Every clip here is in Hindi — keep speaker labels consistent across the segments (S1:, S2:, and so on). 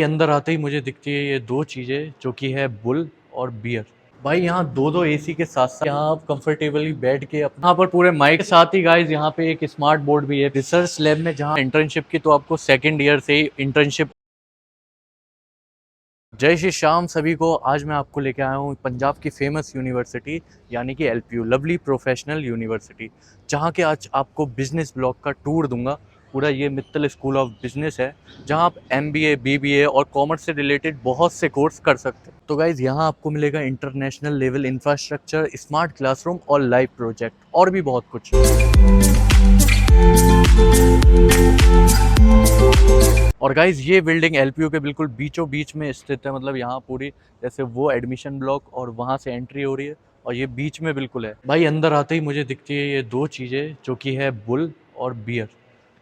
S1: अंदर आते ही मुझे दिखती है ये दो चीज़ें जो कि है बुल और बियर। भाई यहाँ दो दो एसी के साथ साथ यहाँ आप कंफर्टेबली बैठ के अपना यहाँ पर पूरे माइक के साथ ही गाइस यहाँ पे एक स्मार्ट बोर्ड भी है रिसर्च लैब में जहाँ इंटर्नशिप की तो आपको सेकंड ईयर से ही इंटर्नशिप। जय श्री श्याम सभी को। आज मैं आपको लेके आया हूँ पंजाब की फेमस यूनिवर्सिटी यानी कि एलपीयू लवली प्रोफेशनल यूनिवर्सिटी, जहाँ के आज आपको बिजनेस ब्लॉक का टूर दूंगा। पूरा ये मित्तल स्कूल ऑफ बिजनेस है जहाँ आप एमबीए, बीबीए और कॉमर्स से रिलेटेड बहुत से कोर्स कर सकते हैं। तो गाइज यहाँ आपको मिलेगा international level infrastructure, smart classroom और लाइव प्रोजेक्ट और भी बहुत कुछ। और गाइज ये बिल्डिंग एलपीयू के बिल्कुल बीचों बीच में स्थित है। मतलब यहाँ पूरी जैसे वो एडमिशन ब्लॉक और वहाँ से एंट्री हो रही है और ये बीच में बिल्कुल है। भाई अंदर आते ही मुझे दिखती है ये दो चीज़ें जो कि है बुल और बियर।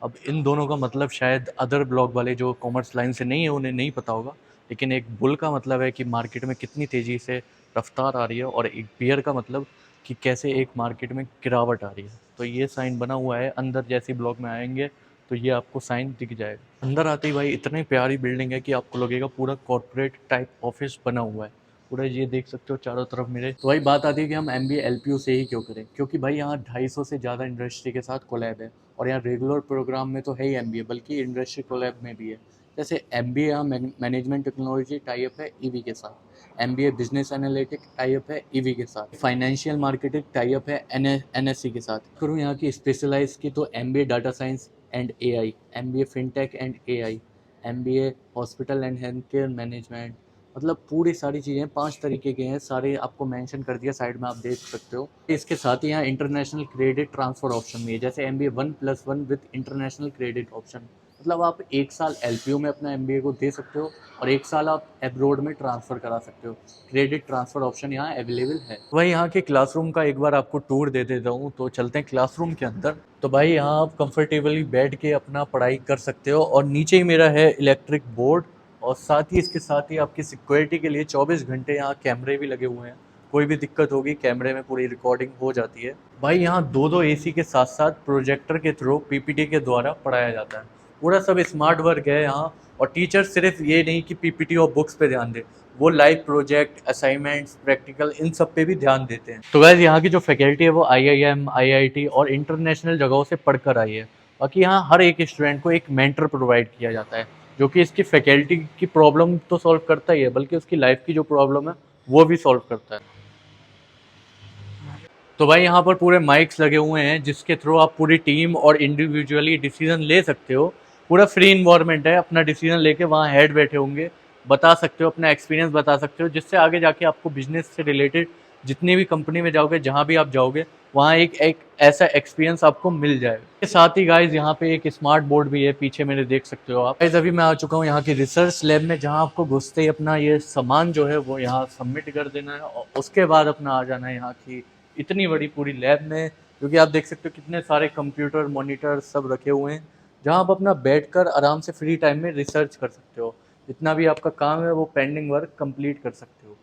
S1: अब इन दोनों का मतलब शायद अदर ब्लॉक वाले जो कॉमर्स लाइन से नहीं है उन्हें नहीं पता होगा, लेकिन एक बुल का मतलब है कि मार्केट में कितनी तेज़ी से रफ्तार आ रही है और एक बियर का मतलब कि कैसे एक मार्केट में गिरावट आ रही है। तो ये साइन बना हुआ है अंदर, जैसे ब्लॉक में आएंगे तो ये आपको साइन दिख जाएगा। अंदर आते ही भाई इतनी प्यारी बिल्डिंग है कि आपको लगेगा पूरा कॉर्पोरेट टाइप ऑफिस बना हुआ है। पूरा ये देख सकते हो चारों तरफ मेरे। तो भाई बात आती है कि हम एमबीए एलपीयू से ही क्यों करें, क्योंकि भाई यहाँ 250 से ज़्यादा इंडस्ट्री के साथ कोलैब है और यहाँ रेगुलर प्रोग्राम में तो है ही एमबीए, बल्कि इंडस्ट्री कोलैब में भी है। जैसे एमबीए यहाँ मैनेजमेंट टेक्नोलॉजी टाइप है ईवी के साथ, एमबीए बिजनेस एनालिटिक टाइप है ईवी के साथ, फाइनेंशियल मार्केटिंग टाइप है एनएससी के साथ। करूँ यहाँ की स्पेशलाइज की तो MBA data science and AI, MBA fintech and AI, MBA hospital and health care management. मतलब पूरी सारी चीज़ें 5 तरीके के हैं, सारे आपको मेंशन कर दिया साइड में, आप देख सकते हो। इसके साथ ही यहाँ इंटरनेशनल क्रेडिट ट्रांसफर ऑप्शन भी है, जैसे MBA 1+1 with international credit option. मतलब आप 1 साल एलपीयू में अपना एमबीए को दे सकते हो और 1 साल आप एब्रोड में ट्रांसफ़र करा सकते हो। क्रेडिट ट्रांसफ़र ऑप्शन यहाँ अवेलेबल है। वही यहाँ के क्लासरूम का एक बार आपको टूर दे देता हूँ, तो चलते हैं क्लासरूम के अंदर। तो भाई यहाँ आप कंफर्टेबली बैठ के अपना पढ़ाई कर सकते हो और नीचे ही मेरा है इलेक्ट्रिक बोर्ड और साथ ही इसके साथ ही आपकी सिक्योरिटी के लिए 24 घंटे यहाँ कैमरे भी लगे हुए हैं। कोई भी दिक्कत होगी कैमरे में पूरी रिकॉर्डिंग हो जाती है। भाई यहाँ दो दो एसी के साथ साथ प्रोजेक्टर के थ्रू पीपीटी के द्वारा पढ़ाया जाता है। पूरा सब स्मार्ट वर्क है यहाँ। और टीचर सिर्फ ये नहीं कि पीपीटी और बुक्स पे ध्यान दे, वो लाइव प्रोजेक्ट, असाइनमेंट्स, प्रैक्टिकल, इन सब पे भी ध्यान देते हैं। तो गाइस यहाँ की जो फैकल्टी है वो आईआईएम, आईआईटी और इंटरनेशनल जगहों से पढ़कर आई है। बाकी यहाँ हर एक स्टूडेंट को एक मेंटर प्रोवाइड किया जाता है जो कि इसकी फैकल्टी की प्रॉब्लम तो सॉल्व करता ही है, बल्कि उसकी लाइफ की जो प्रॉब्लम है वो भी सॉल्व करता है। तो भाई यहाँ पर पूरे माइक्स लगे हुए हैं जिसके थ्रू आप पूरी टीम और इंडिविजुअली डिसीजन ले सकते हो। पूरा फ्री इन्वायरमेंट है, अपना डिसीजन लेके वहाँ हेड बैठे होंगे, बता सकते हो, अपना एक्सपीरियंस बता सकते हो, जिससे आगे जाके आपको बिजनेस से रिलेटेड जितनी भी कंपनी में जाओगे, जहाँ भी आप जाओगे, वहाँ एक ऐसा एक्सपीरियंस आपको मिल जाएगा। इसके साथ ही गाइज यहाँ पे एक स्मार्ट बोर्ड भी है, पीछे मेरे देख सकते हो आप। गाइज अभी मैं आ चुका हूँ यहाँ की रिसर्च लैब में, जहाँ आपको घुसते ही अपना ये सामान जो है वो यहाँ सबमिट कर देना है और उसके बाद अपना आ जाना है यहाँ की इतनी बड़ी पूरी लैब में, क्योंकि आप देख सकते हो कितने सारे कंप्यूटर, मॉनिटर सब रखे हुए हैं, जहाँ आप अपना बैठकर आराम से फ्री टाइम में रिसर्च कर सकते हो। जितना भी आपका काम है वो पेंडिंग वर्क कंप्लीट कर सकते हो।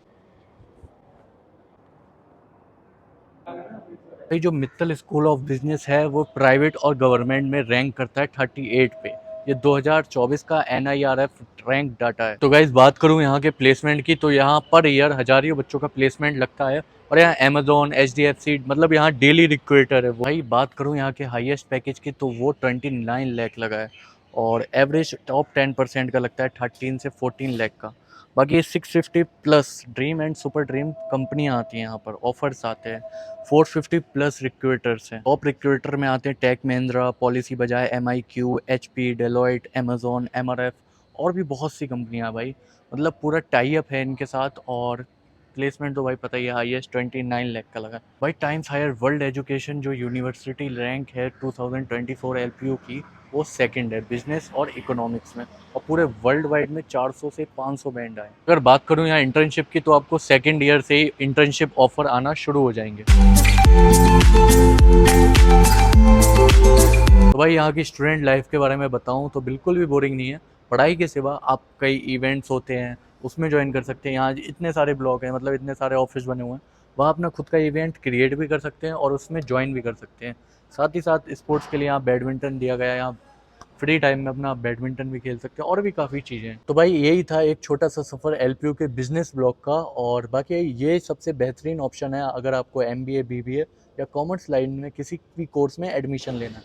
S1: भाई जो मित्तल स्कूल ऑफ बिजनेस है वो प्राइवेट और गवर्नमेंट में रैंक करता है 38 पे। ये 2024 का NIRF रैंक डाटा है। तो गाइज बात करूँ यहाँ के प्लेसमेंट की, तो यहाँ पर ईयर हजारों बच्चों का प्लेसमेंट लगता है और यहाँ अमेजोन, HDFC, मतलब यहाँ डेली रिक्रूटर है। भाई बात करूँ यहाँ के हाईएस्ट पैकेज की, तो वो 29 लाख लगा है और एवरेज टॉप 10% का लगता है 13 से 14 लाख का। बाकी 650 plus dream and super dream कंपनियाँ आती हैं यहाँ पर, ऑफर्स आते हैं। 450 प्लस रिक्रूटर्स हैं। टॉप रिक्रूटर में आते हैं tech Mahindra, policy Bajaj, MIQ, HP, Deloitte, Amazon, MRF और भी बहुत सी कंपनियाँ भाई। मतलब पूरा टाई अप है इनके साथ और प्लेसमेंट तो भाई पता ही है, हाईएस्ट 29 लाख का लगा। भाई टाइम्स हायर वर्ल्ड एजुकेशन जो यूनिवर्सिटी रैंक है 2024 LPU की, वो सेकंड है बिजनेस और इकोनॉमिक्स में, और पूरे वर्ल्ड वाइड में 400 से 500 बैंड आए। अगर बात करूँ यहाँ इंटर्नशिप की, तो आपको सेकंड ईयर से ही इंटर्नशिप ऑफर आना शुरू हो जाएंगे। तो भाई यहाँ की स्टूडेंट लाइफ के बारे में बताऊँ तो बिल्कुल भी बोरिंग नहीं है। पढ़ाई के सिवा आप कई इवेंट्स होते हैं उसमें ज्वाइन कर सकते हैं। यहाँ इतने सारे ब्लॉक हैं, मतलब इतने सारे ऑफिस बने हुए हैं, वहाँ अपना खुद का इवेंट क्रिएट भी कर सकते हैं और उसमें ज्वाइन भी कर सकते हैं। साथ ही साथ स्पोर्ट्स के लिए यहाँ बैडमिंटन दिया गया है, यहाँ फ्री टाइम में अपना आप बैडमिंटन भी खेल सकते हैं और भी काफ़ी चीज़ें हैं। तो भाई यही था एक छोटा सा सफ़र एलपीयू के बिजनेस ब्लॉक का, और बाकी ये सबसे बेहतरीन ऑप्शन है अगर आपको एमबीए बीबीए या कॉमर्स लाइन में किसी भी कोर्स में एडमिशन लेना है।